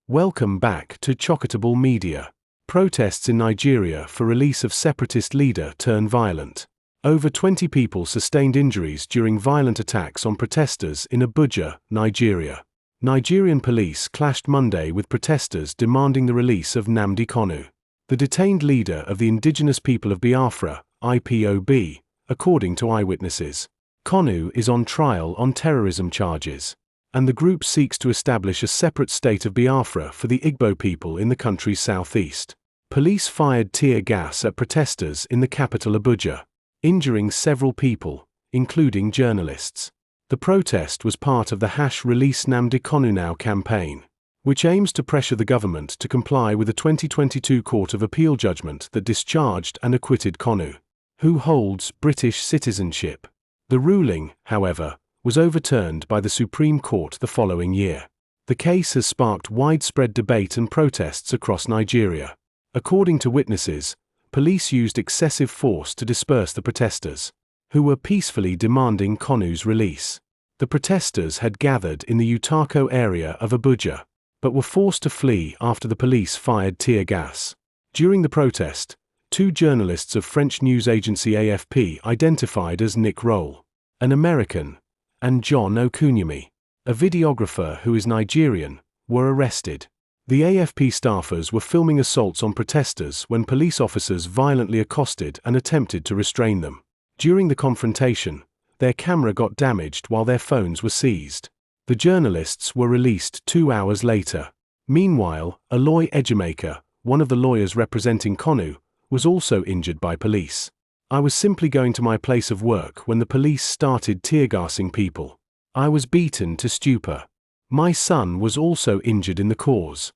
Welcome back to Chocotable Media. Protests in Nigeria for release of separatist leader turn violent. Over 20 people sustained injuries during violent attacks on protesters in Abuja, Nigeria. Nigerian police clashed Monday with protesters demanding the release of Nnamdi Kanu, the detained leader of the indigenous people of Biafra, IPOB, according to eyewitnesses. Kanu is on trial on terrorism charges, and the group seeks to establish a separate state of Biafra for the Igbo people in the country's southeast. Police fired tear gas at protesters in the capital Abuja, injuring several people, including journalists. The protest was part of the #Release Nnamdi Kanu Now campaign, which aims to pressure the government to comply with a 2022 Court of Appeal judgment that discharged and acquitted Kanu, who holds British citizenship. The ruling, however, was overturned by the Supreme Court the following year. The case has sparked widespread debate and protests across Nigeria. According to witnesses, police used excessive force to disperse the protesters, who were peacefully demanding Kanu's release. The protesters had gathered in the Utako area of Abuja, but were forced to flee after the police fired tear gas. During the protest, two journalists of French news agency AFP, identified as Nick Roll, an American, and John Okunyemi, a videographer who is Nigerian, were arrested. The AFP staffers were filming assaults on protesters when police officers violently accosted and attempted to restrain them. During the confrontation, their camera got damaged while their phones were seized. The journalists were released 2 hours later. Meanwhile, Aloy Ejimeka, one of the lawyers representing Kanu, was also injured by police. "I was simply going to my place of work when the police started tear-gassing people. I was beaten to stupor. My son was also injured in the cause."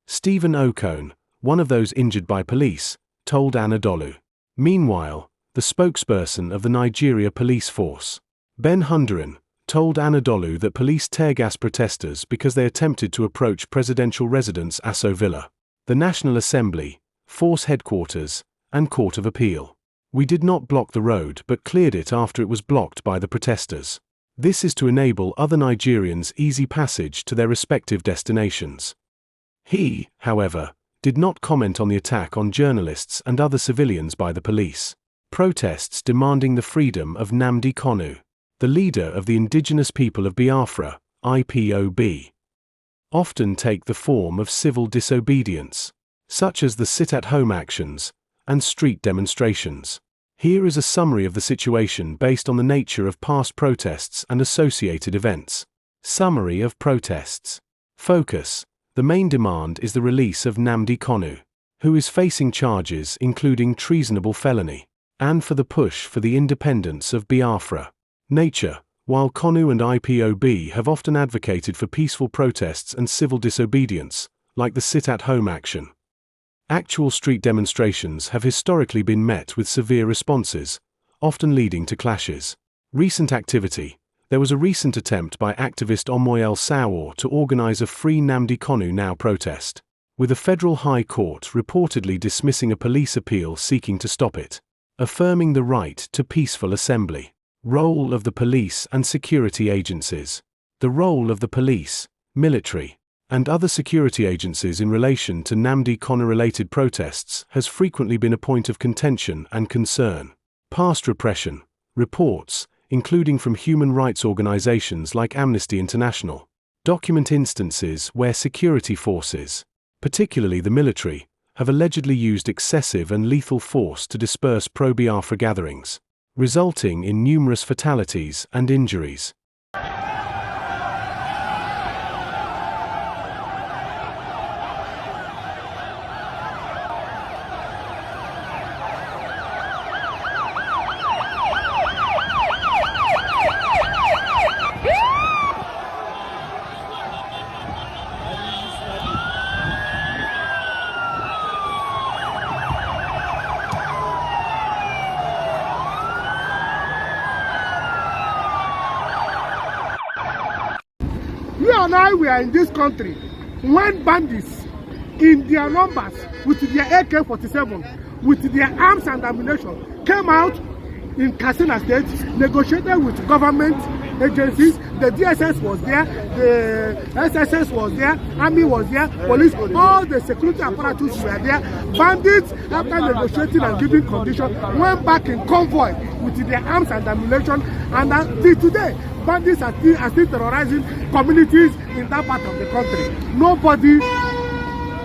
Stephen Okone, one of those injured by police, told Anadolu. Meanwhile, the spokesperson of the Nigeria Police Force, Ben Hunderin, told Anadolu that police tear-gas protesters because they attempted to approach presidential residence Aso Villa, the National Assembly, Force Headquarters, and Court of Appeal. "We did not block the road but cleared it after it was blocked by the protesters. This is to enable other Nigerians easy passage to their respective destinations." He, however, did not comment on the attack on journalists and other civilians by the police. Protests demanding the freedom of Nnamdi Kanu, the leader of the indigenous people of Biafra, IPOB, often take the form of civil disobedience, such as the sit-at-home actions and street demonstrations. Here is a summary of the situation based on the nature of past protests and associated events. Summary of protests. Focus. The main demand is the release of Nnamdi Kanu, who is facing charges including treasonable felony, and for the push for the independence of Biafra. Nature. While Kanu and IPOB have often advocated for peaceful protests and civil disobedience, like the sit-at-home action, actual street demonstrations have historically been met with severe responses, often leading to clashes. Recent activity. There was a recent attempt by activist Omoyele Sowore to organize a Free Nnamdi Kanu Now protest, with a federal high court reportedly dismissing a police appeal seeking to stop it, affirming the right to peaceful assembly. Role of the police and security agencies. The role of the police, military, and other security agencies in relation to Nnamdi Kanu-related protests has frequently been a point of contention and concern. Past repression. Reports, including from human rights organizations like Amnesty International, document instances where security forces, particularly the military, have allegedly used excessive and lethal force to disperse pro-Biafra gatherings, resulting in numerous fatalities and injuries. You and I were in this country when bandits in their numbers with their AK-47, with their arms and ammunition, came out in Katsina State, negotiated with government agencies. The DSS was there, the SSS was there, Army was there, police, all the security apparatus were there. Bandits, after negotiating and giving conditions, went back in convoy with their arms and ammunition, and until today, bandits are still terrorizing communities in that part of the country. Nobody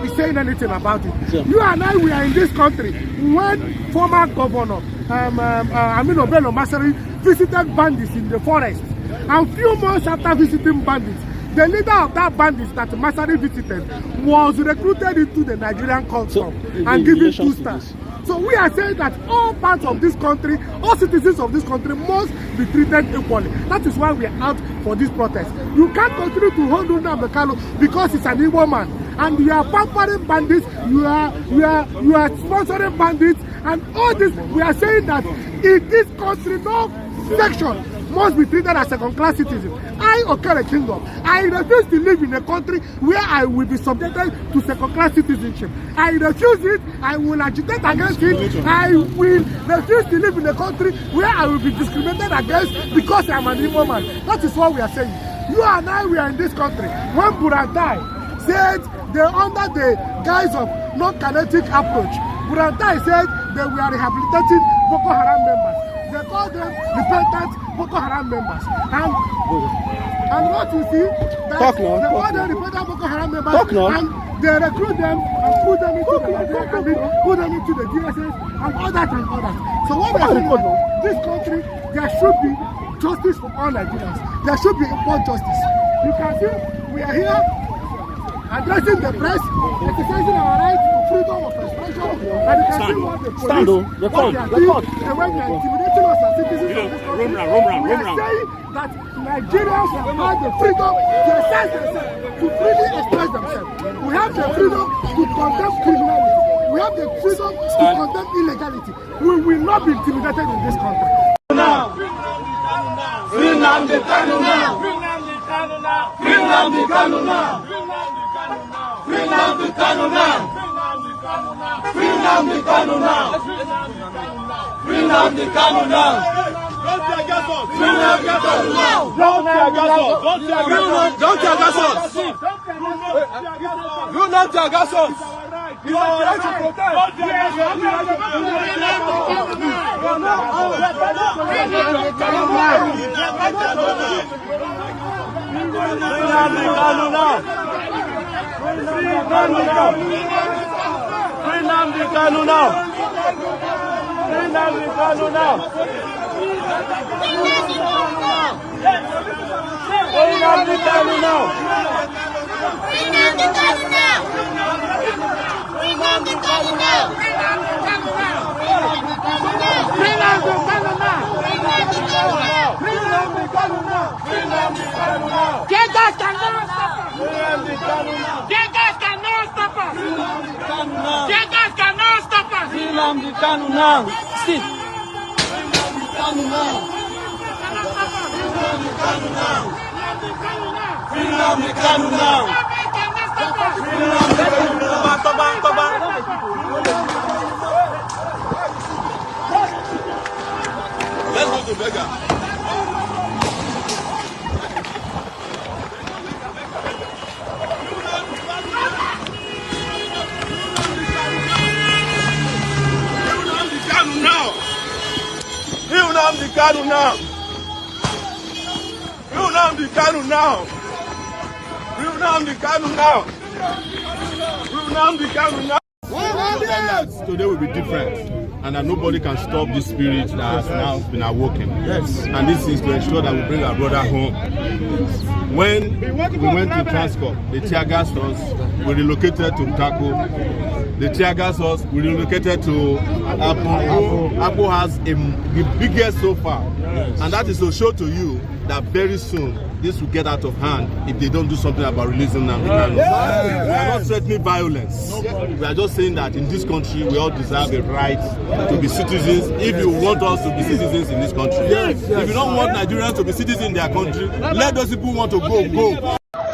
is saying anything about it. Sure. You and I, we are in this country when former governor Bello Masari visited bandits in the forest. And few months after visiting bandits, the leader of that bandits that Masari visited was recruited into the Nigerian custom and given 2 stars. So we are saying that all parts of this country, all citizens of this country must be treated equally. That is why we are out for this protest. You can't continue to hold Nnamdi because it's an Igbo man. And you are pampering bandits, you are sponsoring bandits, and all this. We are saying that in this country, no section must be treated as second-class citizen. I, Okere Kingdom, I refuse to live in a country where I will be subjected to second-class citizenship. I refuse it. I will agitate against it. I will refuse to live in a country where I will be discriminated against because I am an Igbo man. That is what we are saying. You and I, we are in this country. When Brutality said they under the guise of non-kinetic approach, Brutality said they were rehabilitating Boko Haram members. They call them repentant Boko Haram members. And what you see, that they call them repentant Boko Haram members, and they recruit them and put them into the Nigerian army, put them into the DSS, and all that and all that. So what we are saying is, this country, there should be justice for all Nigerians. There should be equal justice. You can see, we are here addressing the press, exercising our right to freedom of expression, and you can see what the police, what they are doing, and when they are intimidating us as citizens of this country, we are saying that Nigerians have had the freedom to express themselves, to freely express themselves. We have the freedom to condemn criminality. We have the freedom to condemn illegality. We will not be intimidated in this country. Now! Free Nnamdi Kanu now! Free Nnamdi Kanu now! Free Nnamdi Kanu now! Free Nnamdi Kanu now! Free Nnamdi Kanu now! Don't tear gas us! Free Nnamdi Kanu now! Don't tear gas us! Don't tear gas us! Do not tear gas us! You are right to protest! Don't tear gas us! Free Nnamdi Kanu now! Free Nnamdi Kanu now! Free Nnamdi Kanu now! Free Nnamdi Kanu now! Free Nnamdi Kanu now! Free Nnamdi Kanu now! Free Nnamdi Kanu now! Jegas cannot stop us! Free Nnamdi Kanu now! Jegas cannot stop us! Free Nnamdi Kanu now! Jegas cannot stop us! Free Nnamdi Kanu now! Sit! Free Nnamdi Kanu now! Free Nnamdi Kanu now! Let's go to beggar. Nnamdi Kanu now! Nnamdi Kanu now! Nnamdi Kanu now! Nnamdi Kanu now! Today will be different, and that nobody can stop this spirit that has now been awoken. Yes. And this is to ensure that we bring our brother home. When we went to Transcorp, they tear gassed us. We relocated to Taco. They tear gassed us. We relocated to Apple. Apple has the biggest so far, yes. And that is to show to you that very soon this will get out of hand if they don't do something about releasing Nnamdi Kanu. Yes. We are not threatening violence. We are just saying that in this country we all deserve a right to be citizens. If you want us to be citizens in this country, yes. If you don't want Nigerians to be citizens in their country, let those people who want to go.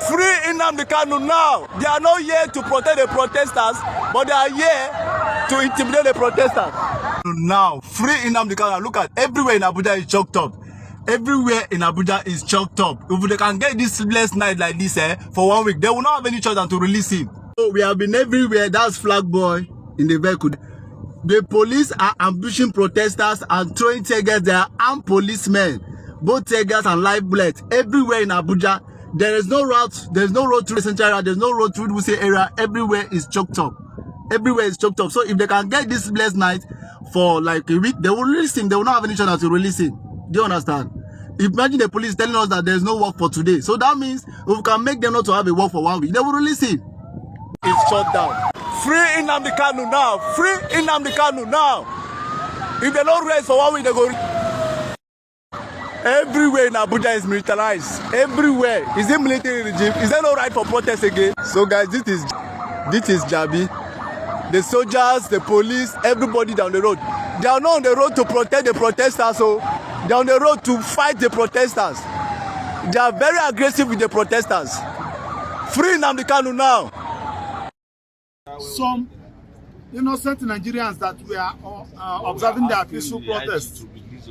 Free Nnamdi Kanu now. They are not here to protect the protesters, but they are here to intimidate the protesters. Now, free Nnamdi Kanu. Look at everywhere in Abuja is choked up. Everywhere in Abuja is choked up. If they can get this sleepless night like this for 1 week, they will not have any choice than to release him. So we have been everywhere. That's Flag Boy in the vehicle. The police are ambushing protesters and throwing tear gas. They are armed policemen, both tear gas and live bullets everywhere in Abuja. There is no route. There is no road through the central area. There is no road through the Wuse area. Everywhere is choked up. Everywhere is choked up. So if they can get this blessed night for like a week, they will release him. They will not have any chance to release him. Do you understand? Imagine the police telling us that there is no work for today. So that means if we can make them not to have a work for 1 week, they will release him. It's shut down. Free Nnamdi Kanu now. Free Nnamdi Kanu now. If they don't rest for 1 week, they go. Everywhere in Abuja is militarized. Everywhere. Is it military regime? Is there no right for protest again? So guys, this is Jabi. The soldiers, the police, everybody down the road. They are not on the road to protect the protesters, so they are on the road to fight the protesters. They are very aggressive with the protesters. Free Nnamdi Kanu now. Some innocent Nigerians that we are observing their peaceful protests,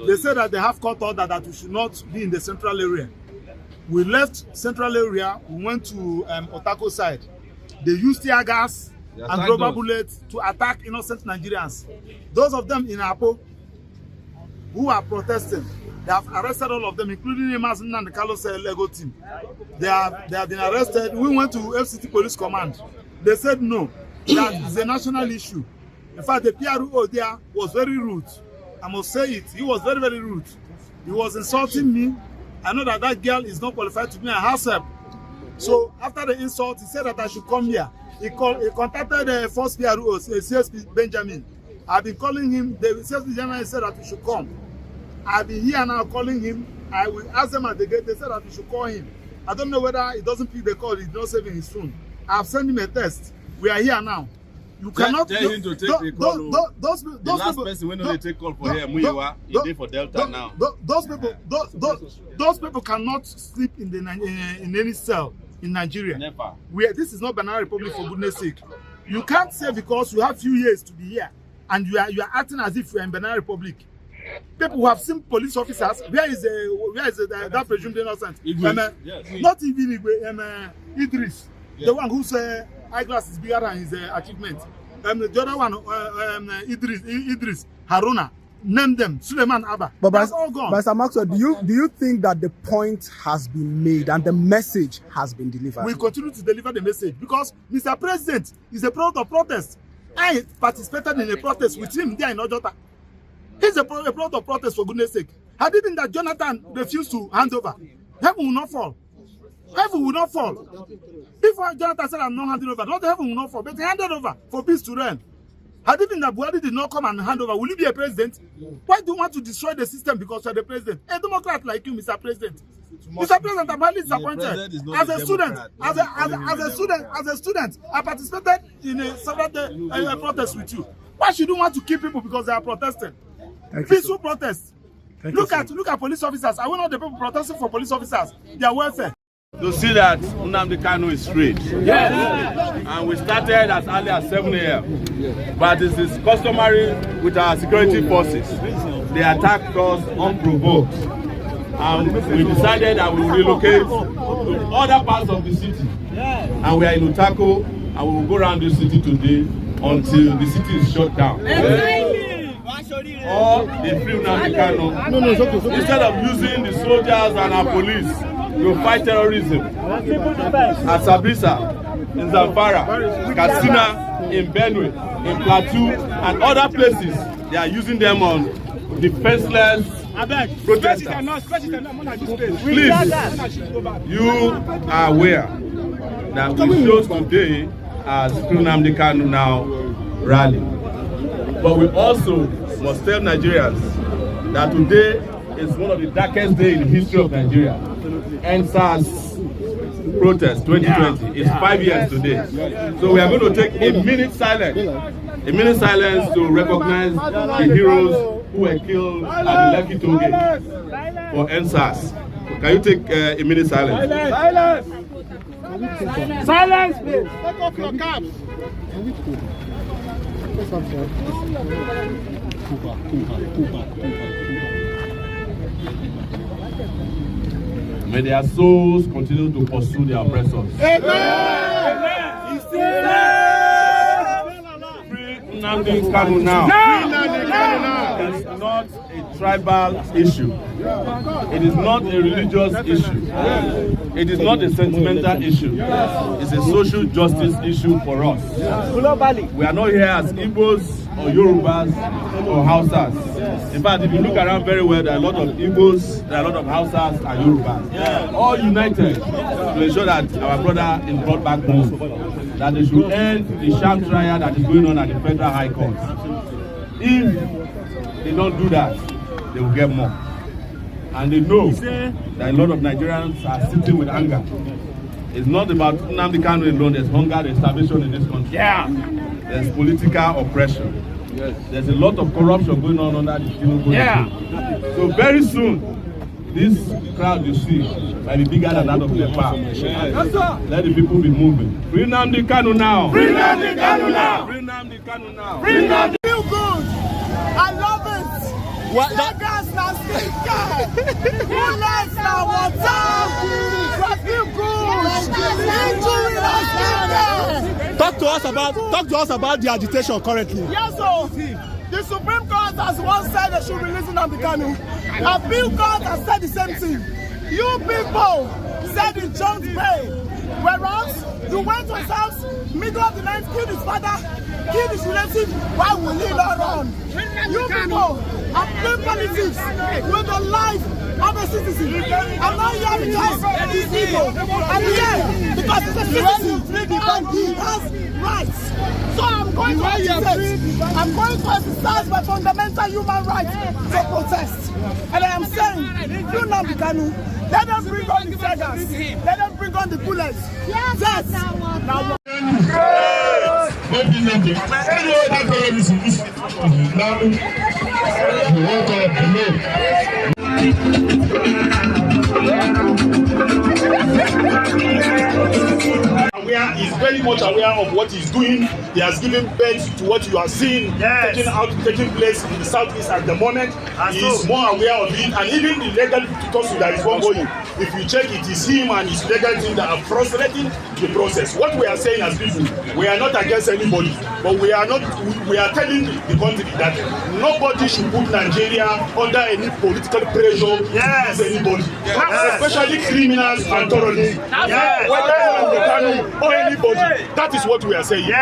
they say that they have court order that we should not be in the central area. We left central area, we went to Otako side. They used tear gas and rubber bullets to attack innocent Nigerians. Those of them in Apo who are protesting, they have arrested all of them, including Nnamdi and the Carlos Lego team. They have been arrested. We went to FCT Police Command. They said no, that is a national issue. In fact, the PRO there was very rude. I must say it. He was very, very rude. He was insulting me. I know that that girl is not qualified to be a house help. So after the insult, he said that I should come here. He contacted the first PRO, CSP Benjamin. I've been calling him. The CSP Benjamin said that we should come. I've been here now calling him. I will ask them at the gate. They said that we should call him. I don't know whether he doesn't pick the call. He's not saving his phone. I've sent him a text. We are here now. You cannot tell him to take the call. The last person when they take call for him, he did for Delta now. Those people cannot sleep in any cell in Nigeria. Never. This is not Banana Republic, for goodness sake. You can't say because you have few years to be here and you are acting as if you are in Banana Republic. People who have seen police officers, where is that presumed innocent? Yes. Not even Idris, the one whose eyeglass is bigger than his achievement. The other one, Idris, Haruna, name them, Suleiman Abba. But that's all gone. Mr. Maxwell, do you think that the point has been made and the message has been delivered? We continue to deliver the message because Mr. President is a product of protest. I participated in a protest with him there in Ojota. He's a product of protest, for goodness sake. Had it been that Jonathan refused to hand over, heaven will not fall. Heaven will not fall. If Jonathan said I'm not handing over, not the heaven will not fall, but he handed over for peace to reign. Had it been that Buhari did not come and hand over, will you be a president? Why do you want to destroy the system because you're the president? A Democrat like you, Mr. President. Mr. President, I'm highly disappointed. As a student, I participated in several protests with you. Why should you want to kill people because they are protesting? Peaceful protests. Look at police officers. I want all the people protesting for police officers, their welfare. To see that Nnamdi Kanu is freed. Yes. And we started as early as 7 a.m. But this is customary with our security forces. They attacked us unprovoked. And we decided that we will relocate to other parts of the city. And we are in Utako, and we will go around the city today until the city is shut down. Or they free Nnamdi Kanu. Instead of using the soldiers and our police to fight terrorism at Sabisa, in Zamfara, Katsina, in Benue, in Plateau, and other places, they are using them on defenseless protesters. Please, you are aware that we chose today as Nnamdi Kanu now rally. But we also must tell Nigerians that today is one of the darkest days in the history of Nigeria. NSAS protest 2020 is 5 years today. So we are going to take a minute silence to recognize the heroes who were killed at the Lekki toll gate for NSAS. Can you take a minute silence? Silence! Silence, please! Take off your caps! May their souls continue to pursue their oppressors. Amen. Free Nnamdi Kanu now. It's not a tribal issue. It is not a religious issue. It is not a sentimental issue. It's a social justice issue for us. Globally, we are not here as Igbos or Yorubas or Hausas. In fact, if you look around very well, there are a lot of Igbos, there are a lot of Hausas and Yorubas. All united to ensure that our brother is brought back home. That they should end the sham trial that is going on at the Federal High Court. If they don't do that, they will get more. And they know that a lot of Nigerians are sitting with anger. It's not about Nnamdi Kanu alone. There's hunger, there's starvation in this country. There's political oppression. There's a lot of corruption going on under the Tinubu. So very soon, this crowd you see might be bigger than that of Nepal. Let the people be moving. Free Nnamdi Kanu now. Free Nnamdi Kanu now. Free Nnamdi Kanu now. Free Nnamdi. Feel good. I love it. What? Gas na sticker. Bullets na water. I feel good. Talk to us about the agitation currently. Yes, so the Supreme Court has once said they should release Nnamdi Kanu. Appeal Court has said the same thing. You people said it don't pay. Whereas you went to his house, middle of the night, killed his father, killed his relative. Why will he not run? You people are playing politics with the life of a citizen. I'm not here because these people. I'm here because he's a citizen and he has rights. So I'm going to exercise my fundamental human right to protest. And I am saying, free Nnamdi Kanu. Let them bring on the feathers. Let them bring on the bullets. Yes. Now. Is very much aware of what he's doing. He has given birth to what you are seeing taking place in the southeast at the moment. He is more aware of it, and even the legal tussle that is ongoing. If you check, it is him and his legal team that are frustrating the process. What we are saying as people, we are not against anybody, but we are telling the country that nobody should put Nigeria under any political pressure against anybody, especially criminals and terrorists. Or anybody. That is what we are saying. We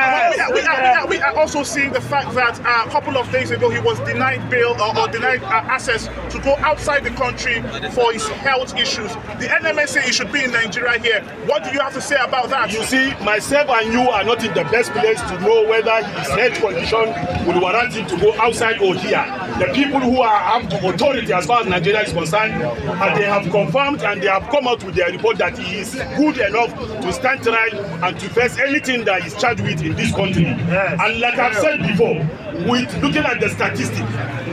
are also seeing the fact that a couple of days ago he was denied bail or denied access to go outside the country for his health issues. The NMS say he should be in Nigeria here. What do you have to say about that? You see, myself and you are not in the best place to know whether his health condition would warrant him to go outside or here. The people who have the authority as far as Nigeria is concerned, and they have confirmed and they have come out with their report that he is good enough to stand trial and to face anything that is charged with in this country. And like I've said before, with looking at the statistics,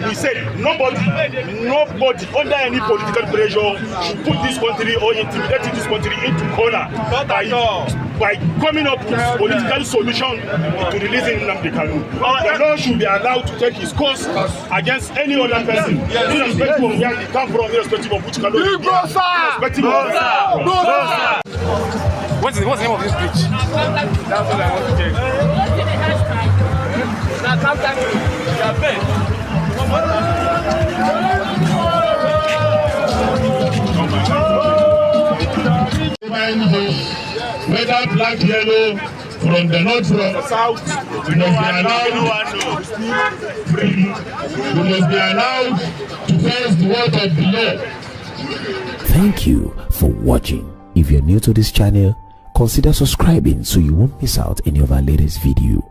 we said nobody under any political pressure should put this country or intimidate this country into corner by coming up with political solution to releasing Nnamdi Kanu. The law should be allowed to take his course against any other person, irrespective of where he come from, irrespective of which color he is, irrespective of What's the name of this bridge? That's what I want to check. Whether black, yellow, from the north, from the south, we must be allowed free. We must be allowed to face the word of the law. Thank you for watching. If you're new to this channel, consider subscribing so you won't miss out any of our latest video.